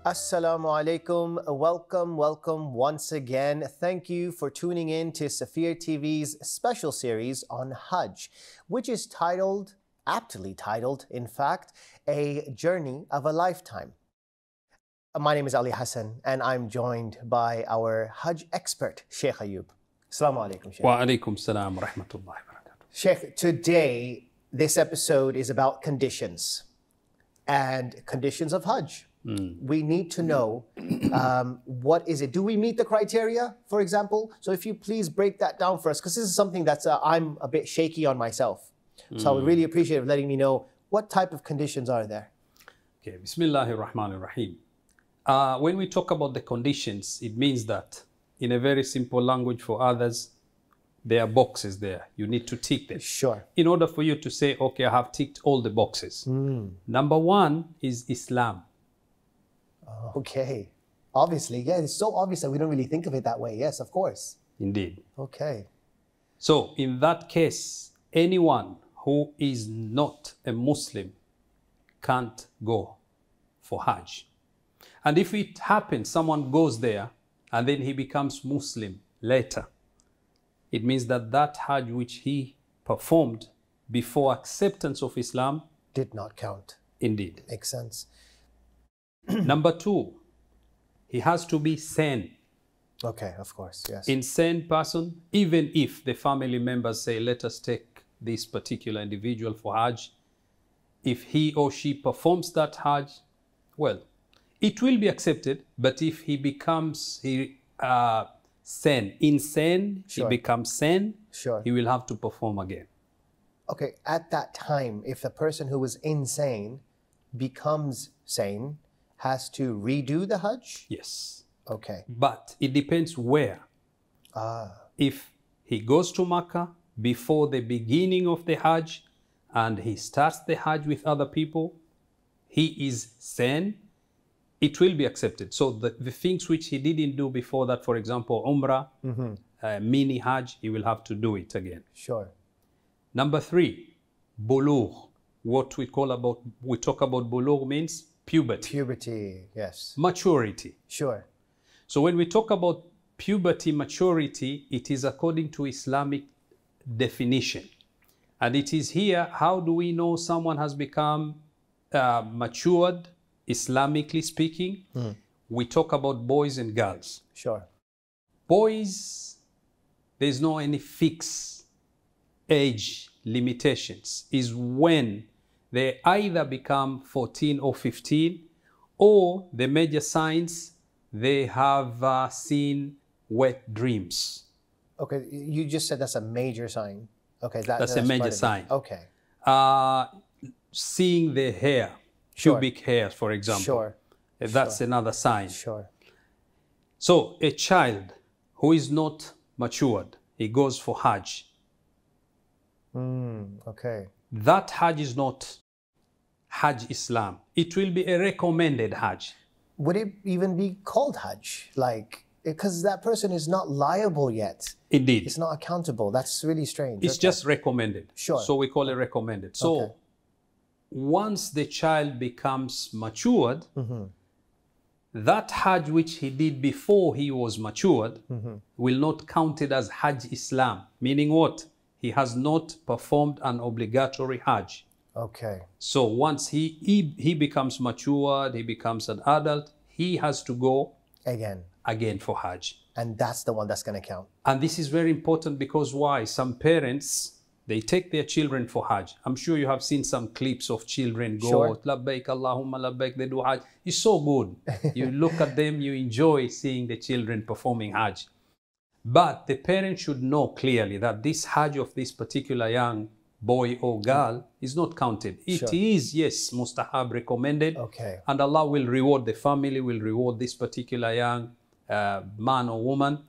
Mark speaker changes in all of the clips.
Speaker 1: Assalamu alaikum. Welcome once again. Thank you for tuning in to Safir TV's special series on Hajj, which is aptly titled, in fact, A Journey of a Lifetime. My name is Ali Hassan, and I'm joined by our Hajj expert, Sheikh Ayoub. Assalamu alaikum, Sheikh.
Speaker 2: Wa alaikum salam wa rahmatullahi wa barakatuh.
Speaker 1: Sheikh, today, this episode is about conditions and conditions of Hajj. We need to know what is it? Do we meet the criteria, for example? So if you please break that down for us, because this is something that's I'm a bit shaky on myself. So I would really appreciate letting me know what type of conditions are there.
Speaker 2: Okay, Bismillahir Rahmanir Rahim. When we talk about the conditions, it means that in a very simple language for others, there are boxes there. You need to tick them.
Speaker 1: Sure.
Speaker 2: In order for you to say, okay, I have ticked all the boxes. Number one is Islam.
Speaker 1: Okay. Obviously, yeah, it's so obvious that we don't really think of it that way. Yes, of course.
Speaker 2: Indeed.
Speaker 1: Okay.
Speaker 2: So in that case, anyone who is not a Muslim can't go for Hajj. And if it happens, someone goes there and then he becomes Muslim later, it means that that Hajj which he performed before acceptance of Islam
Speaker 1: did not count.
Speaker 2: Indeed.
Speaker 1: Makes sense.
Speaker 2: Number two, he has to be sane.
Speaker 1: Okay, of course, yes.
Speaker 2: Insane person, even if the family members say, let us take this particular individual for Hajj, if he or she performs that Hajj, well, it will be accepted, but if he becomes insane,
Speaker 1: Sure.
Speaker 2: he becomes sane,
Speaker 1: Sure.
Speaker 2: he will have to perform again.
Speaker 1: Okay, at that time, if the person who was insane becomes sane, has to redo the Hajj?
Speaker 2: Yes.
Speaker 1: Okay.
Speaker 2: But it depends where. If he goes to Makkah before the beginning of the Hajj and he starts the Hajj with other people, he is sane, it will be accepted. So the things which he didn't do before that, for example, Umrah, mini Hajj, he will have to do it again.
Speaker 1: Sure.
Speaker 2: Number three, bulugh. What we talk about bulugh means puberty.
Speaker 1: Puberty, yes.
Speaker 2: Maturity.
Speaker 1: Sure.
Speaker 2: So when we talk about puberty, maturity, it is according to Islamic definition. And it is here, how do we know someone has become matured, Islamically speaking? We talk about boys and girls.
Speaker 1: Sure.
Speaker 2: Boys, there's no any fixed age limitations. Is when they either become 14 or 15, or the major signs, they have seen wet dreams.
Speaker 1: Okay, you just said that's a major sign. Okay,
Speaker 2: that's a major sign.
Speaker 1: Okay.
Speaker 2: Seeing the hair,
Speaker 1: Sure.
Speaker 2: pubic hair, for example.
Speaker 1: Sure.
Speaker 2: That's another sign.
Speaker 1: Sure.
Speaker 2: So a child who is not matured, he goes for Hajj.
Speaker 1: Okay.
Speaker 2: That Hajj is not Hajj Islam. It will be a recommended Hajj.
Speaker 1: Would it even be called Hajj? Like, because that person is not liable yet.
Speaker 2: Indeed.
Speaker 1: It's not accountable. That's really strange.
Speaker 2: It's just recommended.
Speaker 1: Sure.
Speaker 2: So we call it recommended. So
Speaker 1: Okay.
Speaker 2: once the child becomes matured, that Hajj which he did before he was matured will not count it as Hajj Islam. Meaning what? He has not performed an obligatory Hajj.
Speaker 1: Okay.
Speaker 2: So once he becomes matured, he becomes an adult, he has to go again for Hajj.
Speaker 1: And that's the one that's going to count.
Speaker 2: And this is very important because why? Some parents, they take their children for Hajj. I'm sure you have seen some clips of children go,
Speaker 1: Sure.
Speaker 2: Labbaik, Allahumma labbaik, they do Hajj. It's so good. You look at them, you enjoy seeing the children performing Hajj. But the parent should know clearly that this Hajj of this particular young boy or girl is not counted. It
Speaker 1: Sure.
Speaker 2: is, yes, mustahab, recommended.
Speaker 1: Okay.
Speaker 2: And Allah will reward, the family will reward this particular young man or woman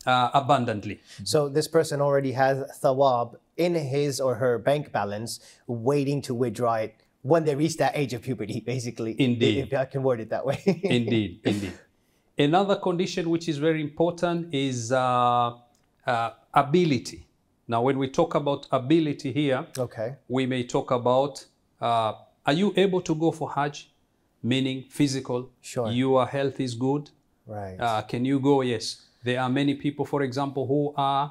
Speaker 2: abundantly.
Speaker 1: So this person already has thawab in his or her bank balance waiting to withdraw it when they reach that age of puberty, basically.
Speaker 2: Indeed.
Speaker 1: If I can word it that way.
Speaker 2: Indeed, indeed. Another condition which is very important is ability. Now, when we talk about ability here, we may talk about, are you able to go for Hajj? meaning physical.
Speaker 1: Sure.
Speaker 2: Your health is good.
Speaker 1: Right.
Speaker 2: Can you go? Yes. There are many people, for example, who are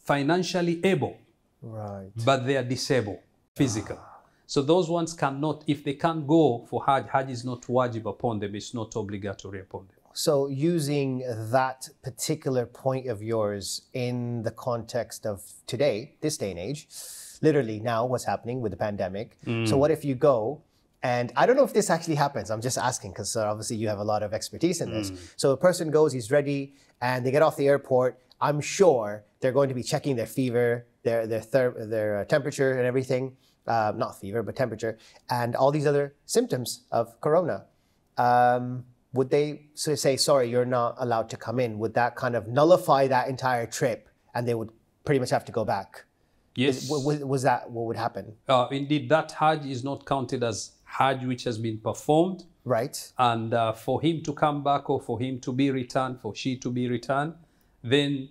Speaker 2: financially able,
Speaker 1: Right.
Speaker 2: but they are disabled, physical. So those ones cannot, if they can't go for Hajj, Hajj is not wajib upon them. It's not obligatory upon them.
Speaker 1: So using that particular point of yours in the context of today, this day and age, literally now what's happening with the pandemic. So what if you go, and I don't know if this actually happens, I'm just asking because obviously you have a lot of expertise in this. So a person goes, he's ready, and they get off the airport. I'm sure they're going to be checking their fever, their temperature and everything. Not fever, but temperature, and all these other symptoms of corona. Would they say, sorry, you're not allowed to come in? Would that kind of nullify that entire trip and they would pretty much have to go back?
Speaker 2: Yes.
Speaker 1: Was that what would happen?
Speaker 2: Indeed, that Hajj is not counted as Hajj which has been performed.
Speaker 1: Right.
Speaker 2: And for him to come back or for him to be returned, for she to be returned, then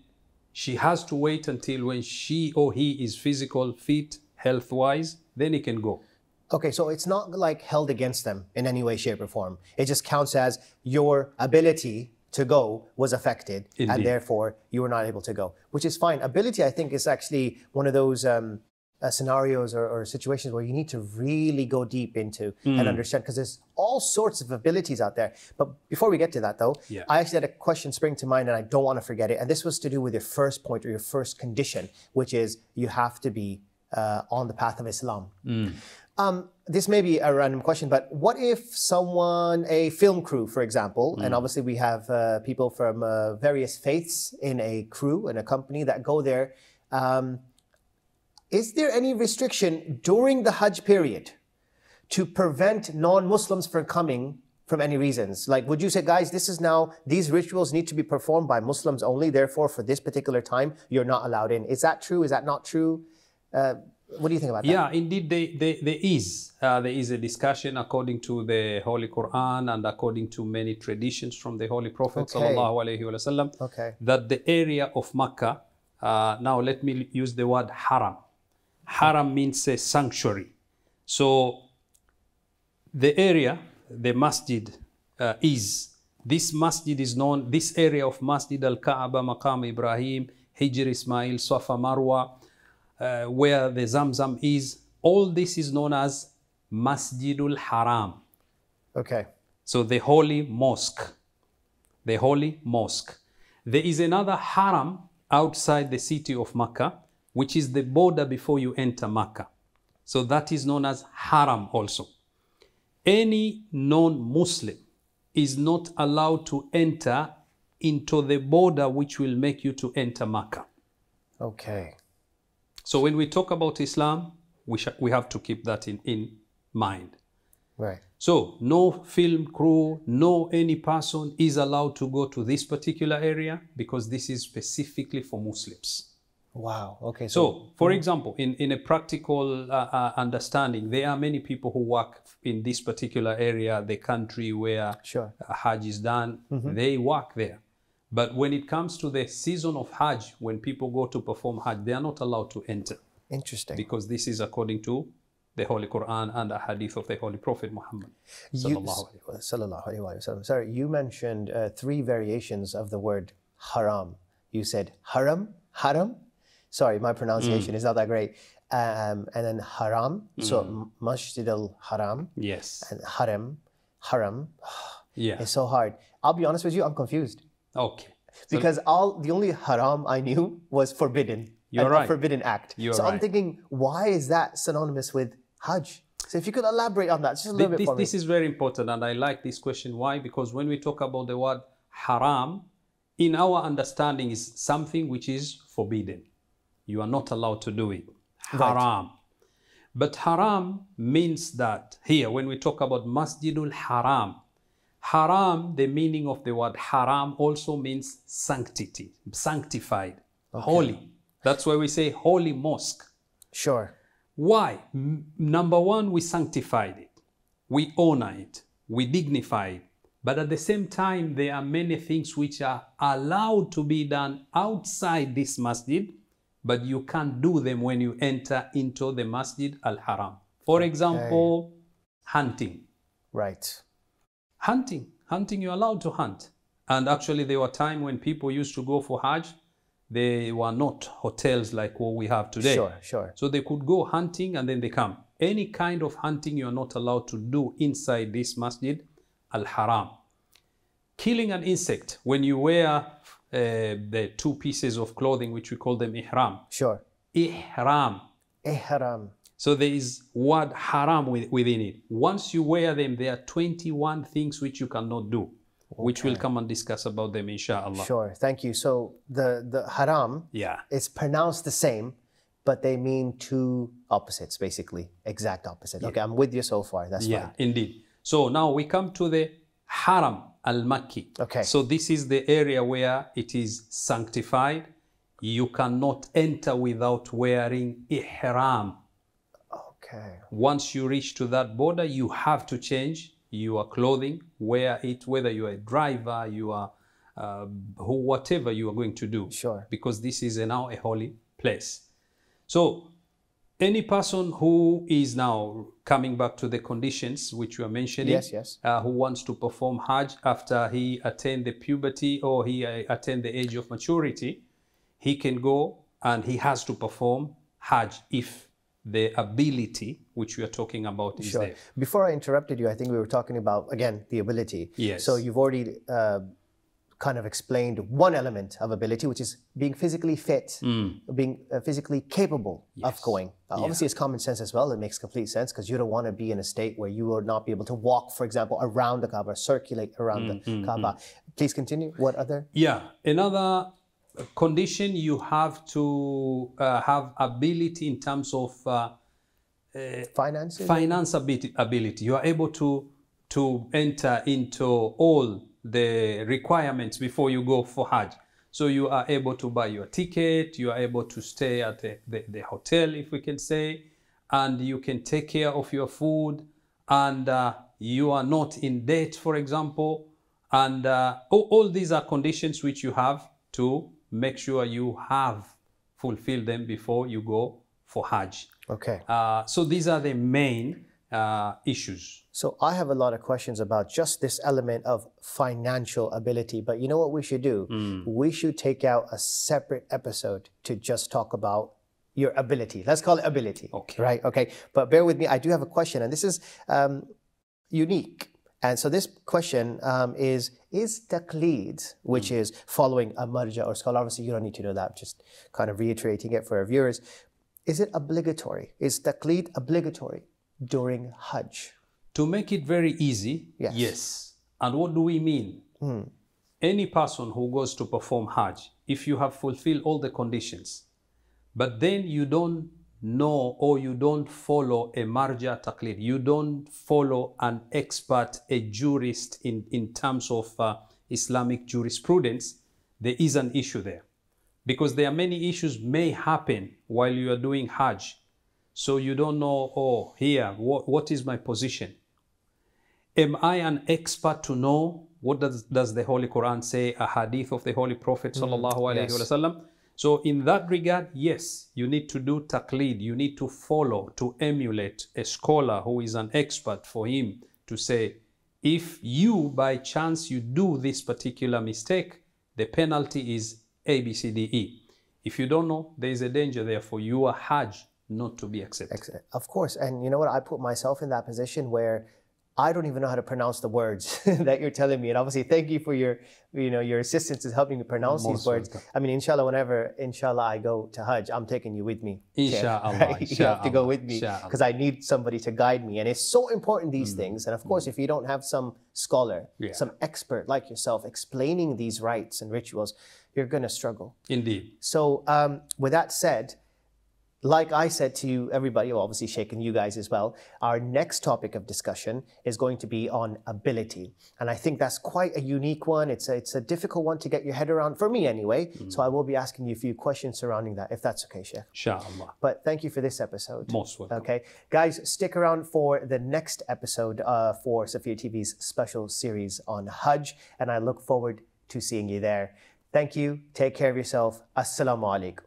Speaker 2: she has to wait until when she or he is physical, fit, health-wise, then he can go.
Speaker 1: Okay, so it's not like held against them in any way, shape, or form. It just counts as your ability to go was affected,
Speaker 2: Indeed.
Speaker 1: and therefore you were not able to go, which is fine. Ability, I think, is actually one of those scenarios or situations where you need to really go deep into and understand, because there's all sorts of abilities out there. But before we get to that, though, I actually had a question spring to mind, and I don't want to forget it. And this was to do with your first point or your first condition, which is you have to be on the path of Islam. This may be a random question, but what if someone, a film crew, for example, and obviously we have people from various faiths in a crew, in a company that go there. Is there any restriction during the Hajj period to prevent non-Muslims from coming from any reasons? Like, would you say, guys, this is now, these rituals need to be performed by Muslims only, therefore for this particular time, you're not allowed in? Is that true? Is that not true? What do you think about that?
Speaker 2: Yeah, indeed, there is a discussion according to the Holy Quran and according to many traditions from the Holy Prophet sallallahu alaihi wasallam, that the area of Makkah, now let me use the word haram. Haram means a sanctuary. So the area, the masjid this masjid is known, this area of Masjid al-Kaaba, Maqam Ibrahim, Hijr Ismail, Safa Marwa, where the Zamzam is, all this is known as Masjidul Haram.
Speaker 1: Okay.
Speaker 2: So the holy mosque. The holy mosque. There is another haram outside the city of Makkah, which is the border before you enter Makkah. So that is known as haram also. Any non-Muslim is not allowed to enter into the border which will make you to enter Makkah.
Speaker 1: Okay.
Speaker 2: So when we talk about Islam, we have to keep that in mind.
Speaker 1: Right.
Speaker 2: So no film crew, no any person is allowed to go to this particular area because this is specifically for Muslims.
Speaker 1: Wow. Okay.
Speaker 2: So for example, in a practical understanding, there are many people who work in this particular area, the country where Hajj is done, they work there. But when it comes to the season of Hajj, when people go to perform Hajj, they are not allowed to enter.
Speaker 1: Interesting.
Speaker 2: Because this is according to the Holy Quran and the hadith of the Holy Prophet Muhammad. Sallallahu
Speaker 1: alaihi wasallam. Sorry, you mentioned 3 variations of the word haram. You said haram. Sorry, my pronunciation is not that great. And then haram. So Masjid al-Haram.
Speaker 2: Yes.
Speaker 1: And haram.
Speaker 2: Yeah.
Speaker 1: It's so hard. I'll be honest with you, I'm confused.
Speaker 2: Okay.
Speaker 1: Because the only haram I knew was forbidden.
Speaker 2: You're right.
Speaker 1: A forbidden act. I'm thinking, why is that synonymous with Hajj? So if you could elaborate on that just a little bit for me.
Speaker 2: This is very important, and I like this question. Why? Because when we talk about the word haram, in our understanding is something which is forbidden. You are not allowed to do it. Haram. Right. But haram means that here, when we talk about Masjidul Haram, haram, the meaning of the word haram also means sanctity, sanctified, holy. That's why we say holy mosque.
Speaker 1: Sure.
Speaker 2: Why? Number one, we sanctified it. We honor it. We dignify it. But at the same time, there are many things which are allowed to be done outside this masjid, but you can't do them when you enter into the Masjid al-Haram. For example, hunting.
Speaker 1: Right.
Speaker 2: Hunting, you're allowed to hunt. And actually there were times when people used to go for Hajj, they were not hotels like what we have today.
Speaker 1: Sure, sure.
Speaker 2: So they could go hunting and then they come. Any kind of hunting you're not allowed to do inside this masjid, al-haram. Killing an insect when you wear the two pieces of clothing, which we call them ihram.
Speaker 1: Sure.
Speaker 2: Ihram.
Speaker 1: Ihram.
Speaker 2: So there is word haram within it. Once you wear them, there are 21 things which you cannot do, which we'll come and discuss about them, inshallah.
Speaker 1: Sure, thank you. So the haram, is pronounced the same, but they mean two opposites, basically, exact opposite. Okay, I'm with you so far, that's fine.
Speaker 2: Yeah, indeed. So now we come to the haram al-Makki.
Speaker 1: Okay.
Speaker 2: So this is the area where it is sanctified. You cannot enter without wearing ihram.
Speaker 1: Okay.
Speaker 2: Once you reach to that border, you have to change your clothing, wear it, whether you are a driver, you are whatever you are going to do.
Speaker 1: Sure.
Speaker 2: Because this is now a holy place. So any person who is now coming back to the conditions which you are mentioning,
Speaker 1: yes.
Speaker 2: Who wants to perform Hajj after he attained the puberty or he attained the age of maturity, he can go and he has to perform Hajj if the ability which we are talking about is there.
Speaker 1: Before I interrupted you, I think we were talking about, again, the ability.
Speaker 2: Yes.
Speaker 1: So you've already kind of explained one element of ability, which is being physically fit, being physically capable of going. Obviously, it's common sense as well. It makes complete sense because you don't want to be in a state where you will not be able to walk, for example, around the Kaaba, circulate around the Kaaba. Please continue. What other?
Speaker 2: Yeah. Another condition, you have to have ability in terms of finance ability. You are able to enter into all the requirements before you go for Hajj. So you are able to buy your ticket, you are able to stay at the hotel, if we can say, and you can take care of your food, and you are not in debt, for example. And all these are conditions which you have to make sure you have fulfilled them before you go for Hajj.
Speaker 1: Okay.
Speaker 2: So these are the main issues.
Speaker 1: So I have a lot of questions about just this element of financial ability, but you know what we should do? We should take out a separate episode to just talk about your ability. Let's call it ability.
Speaker 2: Okay.
Speaker 1: Right? Okay. But bear with me. I do have a question, and this is unique. And so this question is taqleed, which is following a marja or scholar? Obviously, you don't need to know that. Just kind of reiterating it for our viewers. Is it obligatory? Is taqleed obligatory during Hajj?
Speaker 2: To make it very easy, yes. And what do we mean? Any person who goes to perform Hajj, if you have fulfilled all the conditions, but then you don't know or you don't follow a marja taqlid, you don't follow an expert, a jurist in terms of Islamic jurisprudence, there is an issue there. Because there are many issues may happen while you are doing Hajj. So you don't know, oh, here, what is my position? Am I an expert to know what does the Holy Quran say, a hadith of the Holy Prophet sallallahu alaihi wasallam? So in that regard, yes, you need to do taqleed. You need to follow, to emulate a scholar who is an expert for him to say, if you by chance you do this particular mistake, the penalty is A, B, C, D, E. If you don't know, there is a danger there for your Hajj not to be accepted.
Speaker 1: Of course. And you know what? I put myself in that position where I don't even know how to pronounce the words that you're telling me. And obviously, thank you for your assistance in helping me pronounce these words. I mean, inshallah, whenever, I go to Hajj, I'm taking you with me.
Speaker 2: Inshallah.
Speaker 1: Right? You have to go with me because I need somebody to guide me. And it's so important, these things. And of course, if you don't have some scholar, some expert like yourself explaining these rites and rituals, you're going to struggle.
Speaker 2: Indeed.
Speaker 1: So with that said, like I said to you, everybody, well, obviously Sheikh and you guys as well, our next topic of discussion is going to be on ability. And I think that's quite a unique one. It's a difficult one to get your head around, for me anyway. So I will be asking you a few questions surrounding that, if that's okay, Sheikh.
Speaker 2: Inshallah.
Speaker 1: But thank you for this episode.
Speaker 2: Most welcome.
Speaker 1: Okay. Guys, stick around for the next episode for Safir TV's special series on Hajj. And I look forward to seeing you there. Thank you. Take care of yourself. Assalamu alaikum.